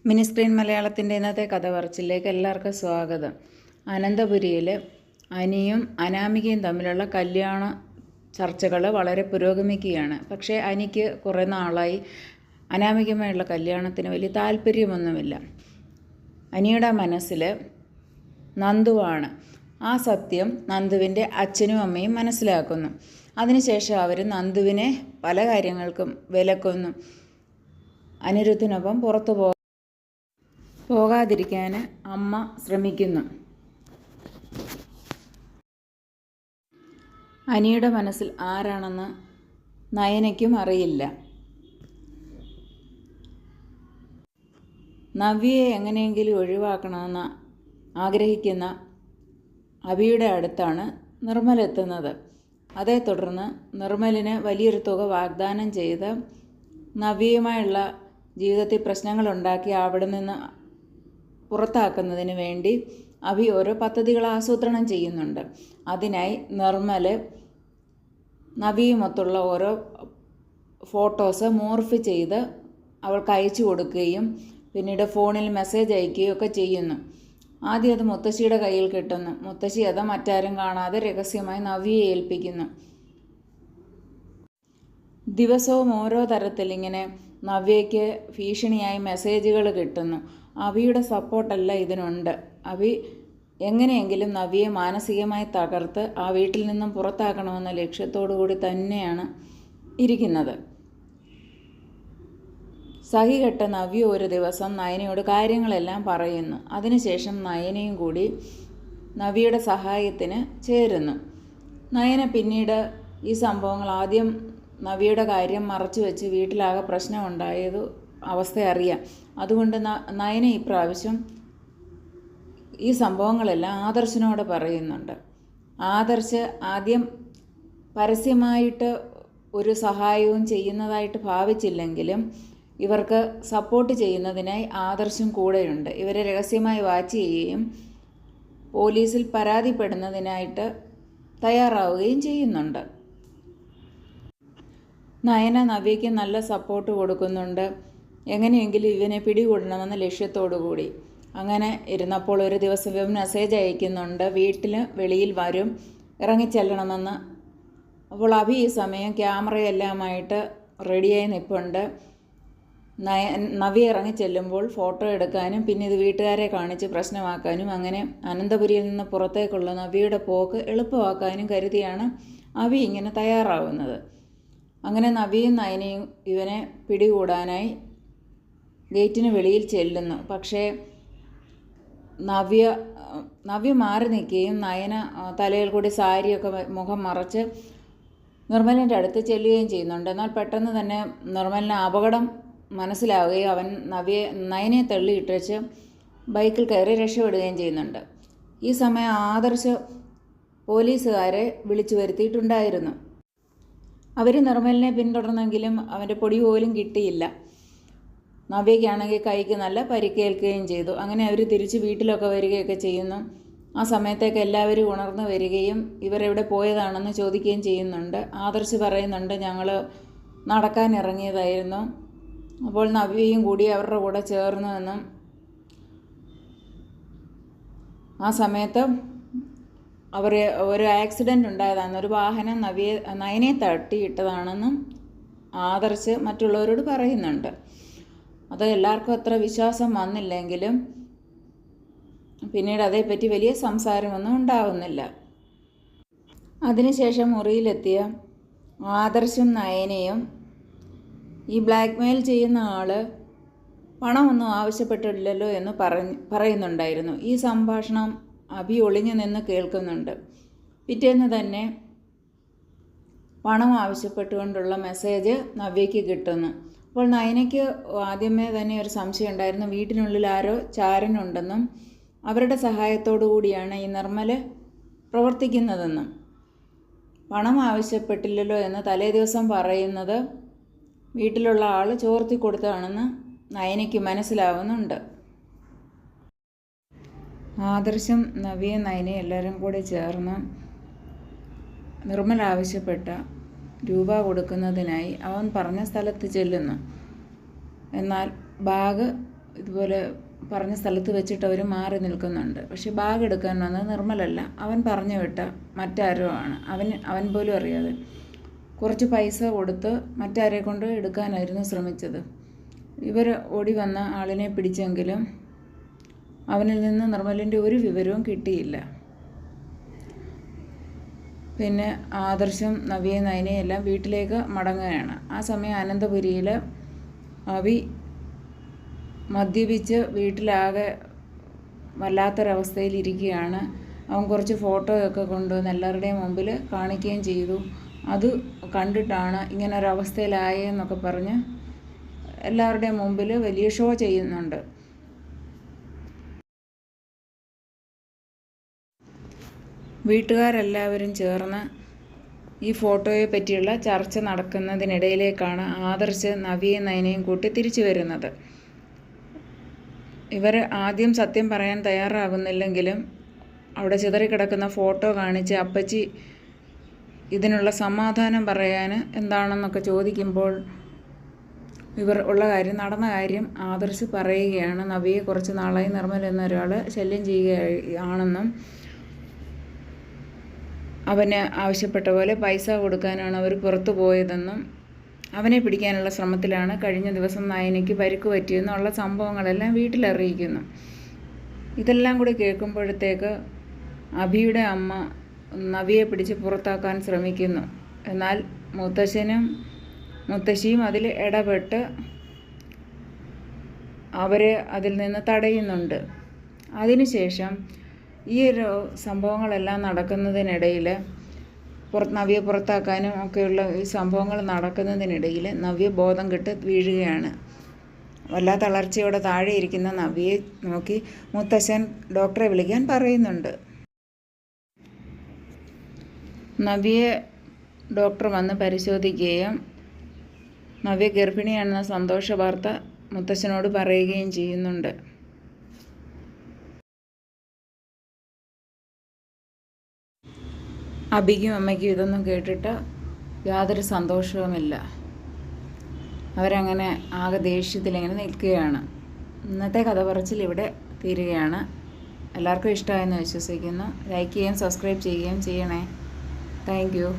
Mini screen മലയാളത്തിൻ്റെ ഇന്നത്തെ കഥ പറച്ചിലേക്ക് എല്ലാവർക്കും സ്വാഗതം. അനന്തപുരിയിൽ അനിയും അനാമികയും തമ്മിലുള്ള കല്യാണ ചർച്ചകൾ വളരെ പുരോഗമിക്കുകയാണ്. പക്ഷേ അനിക്ക് കുറേ നാളായി അനാമികയുമായുള്ള കല്യാണത്തിന് വലിയ താല്പര്യമൊന്നുമില്ല. അനിയുടെ മനസ്സിൽ നന്ദുവാണ്. ആ സത്യം നന്ദുവിൻ്റെ അച്ഛനും അമ്മയും മനസ്സിലാക്കുന്നു. അതിനുശേഷം അവർ നന്ദുവിനെ പല കാര്യങ്ങൾക്കും വിലക്കുന്നു. അനിരുദ്ധിനൊപ്പം പുറത്തു പോകാതിരിക്കാൻ അമ്മ ശ്രമിക്കുന്നു. അനിയുടെ മനസ്സിൽ ആരാണെന്ന് നയനയ്ക്കും അറിയില്ല. നവ്യയെ എങ്ങനെയെങ്കിലും ഒഴിവാക്കണമെന്ന് ആഗ്രഹിക്കുന്ന അഭിയുടെ അടുത്താണ് നിർമ്മൽ എത്തുന്നത്. അതേ തുടർന്ന് നിർമ്മലിന് വലിയൊരു തുക വാഗ്ദാനം ചെയ്ത് നവ്യയുമായുള്ള ജീവിതത്തിൽ പ്രശ്നങ്ങളുണ്ടാക്കി അവിടെ നിന്ന് പുറത്താക്കുന്നതിന് വേണ്ടി അഭി ഓരോ പദ്ധതികൾ ആസൂത്രണം ചെയ്യുന്നുണ്ട്. അതിനായി നിർമ്മൽ നവ്യയുമൊത്തുള്ള ഓരോ ഫോട്ടോസ് മോർഫ് ചെയ്ത് അവൾക്ക് അയച്ചു കൊടുക്കുകയും പിന്നീട് ഫോണിൽ മെസ്സേജ് അയക്കുകയും ഒക്കെ ചെയ്യുന്നു. ആദ്യം അത് മുത്തശ്ശിയുടെ കയ്യിൽ കിട്ടുന്നു. മുത്തശ്ശി അത് മറ്റാരും കാണാതെ രഹസ്യമായി നവ്യയെ ഏൽപ്പിക്കുന്നു. ദിവസവും ഓരോ തരത്തിൽ ഇങ്ങനെ നവ്യയ്ക്ക് ഭീഷണിയായി മെസ്സേജുകൾ കിട്ടുന്നു. അഭിയുടെ സപ്പോർട്ടല്ല ഇതിനുണ്ട്. അഭി എങ്ങനെയെങ്കിലും നവ്യയെ മാനസികമായി തകർത്ത് ആ വീട്ടിൽ നിന്നും പുറത്താക്കണമെന്ന ലക്ഷ്യത്തോടു കൂടി തന്നെയാണ് ഇരിക്കുന്നത്. സഹികെട്ട നവ്യ ഒരു ദിവസം നയനയോട് കാര്യങ്ങളെല്ലാം പറയുന്നു. അതിനുശേഷം നയനയും കൂടി നവ്യയുടെ സഹായത്തിന് ചേരുന്നു. നയന പിന്നീട് ഈ സംഭവങ്ങൾ ആദ്യം നവ്യയുടെ കാര്യം മറച്ചു വെച്ച് വീട്ടിലാകെ പ്രശ്നമുണ്ടായത് അവസ്ഥ അറിയാം. അതുകൊണ്ട് നയന ഇപ്രാവശ്യം ഈ സംഭവങ്ങളെല്ലാം ആദർശിനോട് പറയുന്നുണ്ട്. ആദർശ് ആദ്യം പരസ്യമായിട്ട് ഒരു സഹായവും ചെയ്യുന്നതായിട്ട് ഭാവിച്ചില്ലെങ്കിലും ഇവർക്ക് സപ്പോർട്ട് ചെയ്യുന്നതിനായി ആദർശും കൂടെയുണ്ട്. ഇവരെ രഹസ്യമായി വാച്ച് ചെയ്യുകയും പോലീസിൽ പരാതിപ്പെടുന്നതിനായിട്ട് തയ്യാറാവുകയും ചെയ്യുന്നുണ്ട്. നയന നവ്യയ്ക്ക് നല്ല സപ്പോർട്ട് കൊടുക്കുന്നുണ്ട്. എങ്ങനെയെങ്കിലും ഇവനെ പിടികൂടണമെന്ന ലക്ഷ്യത്തോടു കൂടി. അങ്ങനെ ഇരുന്നപ്പോൾ ഒരു ദിവസം ഇവൻ മെസ്സേജ് അയക്കുന്നുണ്ട്, വീട്ടിൽ വെളിയിൽ വരും, ഇറങ്ങിച്ചെല്ലണമെന്ന്. അപ്പോൾ അഭി ഈ സമയം ക്യാമറയെല്ലാമായിട്ട് റെഡിയായി നിൽപ്പുണ്ട്. നവ്യ ഇറങ്ങിച്ചെല്ലുമ്പോൾ ഫോട്ടോ എടുക്കാനും പിന്നെ ഇത് വീട്ടുകാരെ കാണിച്ച് പ്രശ്നമാക്കാനും അങ്ങനെ അനന്തപുരിയിൽ നിന്ന് പുറത്തേക്കുള്ള നവ്യയുടെ പോക്ക് എളുപ്പമാക്കാനും കരുതിയാണ് അഭി ഇങ്ങനെ തയ്യാറാവുന്നത്. അങ്ങനെ നവ്യയും നയനയും ഇവനെ പിടികൂടാനായി ഗേറ്റിന് വെളിയിൽ ചെല്ലുന്നു. പക്ഷേ നവ്യ മാറി നിൽക്കുകയും നയന തലയിൽ കൂടി സാരിയൊക്കെ മുഖം മറച്ച് നിർമ്മലിൻ്റെ അടുത്ത് ചെല്ലുകയും ചെയ്യുന്നുണ്ട്. എന്നാൽ പെട്ടെന്ന് തന്നെ നിർമ്മലിന് അപകടം മനസ്സിലാവുകയും അവൻ നയനയെ തള്ളിയിട്ടേച്ച് ബൈക്കിൽ കയറി രക്ഷപ്പെടുകയും ചെയ്യുന്നുണ്ട്. ഈ സമയം ആദർശ് പോലീസുകാരെ വിളിച്ചു വരുത്തിയിട്ടുണ്ടായിരുന്നു. അവർ നിർമ്മലിനെ പിന്തുടർന്നെങ്കിലും അവൻ്റെ പൊടി പോലും കിട്ടിയില്ല. നവ്യയ്ക്കാണെങ്കിൽ കൈക്ക് നല്ല പരിക്കേൽക്കുകയും ചെയ്തു. അങ്ങനെ അവർ തിരിച്ച് വീട്ടിലൊക്കെ വരികയൊക്കെ ചെയ്യുന്നു. ആ സമയത്തേക്ക് എല്ലാവരും ഉണർന്നു വരികയും ഇവരെവിടെ പോയതാണെന്ന് ചോദിക്കുകയും ചെയ്യുന്നുണ്ട്. ആദർശ് പറയുന്നുണ്ട്, ഞങ്ങൾ നടക്കാൻ ഇറങ്ങിയതായിരുന്നു. അപ്പോൾ നവ്യയും കൂടി അവരുടെ കൂടെ ചേർന്നു എന്നും ആ സമയത്ത് ഒരു ആക്സിഡൻ്റ് ഉണ്ടായതാണ്, ഒരു വാഹനം നയനെ തട്ടിയിട്ടതാണെന്നും ആദർശ് മറ്റുള്ളവരോട് പറയുന്നുണ്ട്. അത് എല്ലാവർക്കും അത്ര വിശ്വാസം വന്നില്ലെങ്കിലും പിന്നീട് അതേപ്പറ്റി വലിയ സംസാരമൊന്നും ഉണ്ടാവുന്നില്ല. അതിനുശേഷം മുറിയിലെത്തിയ ആദർശും നയനയും ഈ ബ്ലാക്ക് മെയിൽ ചെയ്യുന്ന ആൾ പണമൊന്നും ആവശ്യപ്പെട്ടില്ലല്ലോ എന്ന് പറയുന്നുണ്ടായിരുന്നു. ഈ സംഭാഷണം അഭി ഒളിഞ്ഞു നിന്ന് കേൾക്കുന്നുണ്ട്. പിറ്റേന്ന് തന്നെ പണം ആവശ്യപ്പെട്ടുകൊണ്ടുള്ള മെസ്സേജ് നവ്യയ്ക്ക് കിട്ടുന്നു. അപ്പോൾ നയനയ്ക്ക് ആദ്യമേ തന്നെ ഒരു സംശയം ഉണ്ടായിരുന്നു, വീട്ടിനുള്ളിൽ ആരോ ചാരനുണ്ടെന്നും അവരുടെ സഹായത്തോടു കൂടിയാണ് ഈ നിർമ്മൽ പ്രവർത്തിക്കുന്നതെന്നും. പണം ആവശ്യപ്പെട്ടില്ലല്ലോ എന്ന് തലേ ദിവസം പറയുന്നത് വീട്ടിലുള്ള ആൾ ചോർത്തി കൊടുത്തതാണെന്ന് നയനയ്ക്ക് മനസ്സിലാവുന്നുണ്ട്. ആദർശം നവ്യയും നയനയും എല്ലാവരും കൂടി ചേർന്ന് നിർമ്മൽ ആവശ്യപ്പെട്ട രൂപ കൊടുക്കുന്നതിനായി അവൻ പറഞ്ഞ സ്ഥലത്ത് ചെല്ലുന്നു. എന്നാൽ ബാഗ് ഇതുപോലെ പറഞ്ഞ സ്ഥലത്ത് വെച്ചിട്ട് അവർ മാറി നിൽക്കുന്നുണ്ട്. പക്ഷെ ബാഗ് എടുക്കാൻ വന്നത് നിർമ്മലല്ല, അവൻ പറഞ്ഞു വിട്ട മറ്റാരോ ആണ്. അവൻ പോലും അറിയാതെ കുറച്ച് പൈസ കൊടുത്ത് മറ്റാരെ കൊണ്ട് എടുക്കാനായിരുന്നു ശ്രമിച്ചത്. ഇവർ ഓടി വന്ന ആളിനെ പിടിച്ചെങ്കിലും അവനിൽ നിന്ന് നിർമ്മലിൻ്റെ ഒരു വിവരവും കിട്ടിയില്ല. പിന്നെ ആദർശം നവ്യയും നയനയും എല്ലാം വീട്ടിലേക്ക് മടങ്ങുകയാണ്. ആ സമയം അനന്തപുരിയിൽ അഭി മദ്യപിച്ച് വീട്ടിലാകെ വല്ലാത്തൊരവസ്ഥയിലിരിക്കുകയാണ്. അവൻ കുറച്ച് ഫോട്ടോയൊക്കെ കൊണ്ടുവന്ന് എല്ലാവരുടെയും മുമ്പിൽ കാണിക്കുകയും ചെയ്തു. അത് കണ്ടിട്ടാണ് ഇങ്ങനൊരവസ്ഥയിലായെന്നൊക്കെ പറഞ്ഞ് എല്ലാവരുടെയും മുമ്പിൽ വലിയ ഷോ ചെയ്യുന്നുണ്ട്. വീട്ടുകാരെല്ലാവരും ചേർന്ന് ഈ ഫോട്ടോയെ പറ്റിയുള്ള ചർച്ച നടക്കുന്നതിനിടയിലേക്കാണ് ആദർശ് നവ്യയും നയനയും കൂട്ടി തിരിച്ചു വരുന്നത്. ഇവർ ആദ്യം സത്യം പറയാൻ തയ്യാറാകുന്നില്ലെങ്കിലും അവിടെ ചിതറിക്കിടക്കുന്ന ഫോട്ടോ കാണിച്ച് അപ്പച്ചി ഇതിനുള്ള സമാധാനം പറയാൻ എന്താണെന്നൊക്കെ ചോദിക്കുമ്പോൾ ഇവർ ഉള്ള കാര്യം, നടന്ന കാര്യം ആദർശ് പറയുകയാണ്. നവ്യയെ കുറച്ച് നാളായി നിർമ്മൽ എന്നൊരാൾ ശല്യം ചെയ്യുകയാണെന്നും അവന് ആവശ്യപ്പെട്ട പോലെ പൈസ കൊടുക്കാനാണ് അവർ പുറത്തു പോയതെന്നും അവനെ പിടിക്കാനുള്ള ശ്രമത്തിലാണ് കഴിഞ്ഞ ദിവസം നയനയ്ക്ക് പരിക്ക് പറ്റിയെന്നുള്ള സംഭവങ്ങളെല്ലാം വീട്ടിലറിയിക്കുന്നു. ഇതെല്ലാം കൂടി കേൾക്കുമ്പോഴത്തേക്ക് അഭിയുടെ അമ്മ നവ്യയെ പിടിച്ച് പുറത്താക്കാൻ ശ്രമിക്കുന്നു. എന്നാൽ മുത്തശ്ശിയും അതിൽ ഇടപെട്ട് അവരെ അതിൽ നിന്ന് തടയുന്നുണ്ട്. അതിനുശേഷം ഈ ഒരു സംഭവങ്ങളെല്ലാം നടക്കുന്നതിനിടയിൽ നവ്യ പുറത്താക്കാനും ഒക്കെയുള്ള ഈ സംഭവങ്ങൾ നടക്കുന്നതിനിടയിൽ നവ്യ ബോധം കെട്ട് വീഴുകയാണ്. വല്ലാത്ത തളർച്ചയോടെ താഴെ ഇരിക്കുന്ന നവ്യയെ നോക്കി മുത്തശ്ശൻ ഡോക്ടറെ വിളിക്കാൻ പറയുന്നുണ്ട്. നവ്യയെ ഡോക്ടർ വന്ന് പരിശോധിക്കുകയും നവ്യ ഗർഭിണിയാണെന്ന സന്തോഷ വാർത്ത മുത്തശ്ശനോട് പറയുകയും ചെയ്യുന്നുണ്ട്. അഭിക്കും അമ്മയ്ക്കും ഇതൊന്നും കേട്ടിട്ട് യാതൊരു സന്തോഷവുമില്ല. അവരങ്ങനെ ആകെ ദേഷ്യത്തിലിങ്ങനെ നിൽക്കുകയാണ്. ഇന്നത്തെ കഥ പറച്ചിൽ ഇവിടെ തീരുകയാണ്. എല്ലാവർക്കും ഇഷ്ടമായെന്ന് വിശ്വസിക്കുന്നു. ലൈക്ക് ചെയ്യുകയും സബ്സ്ക്രൈബ് ചെയ്യുകയും ചെയ്യണേ. Thank you.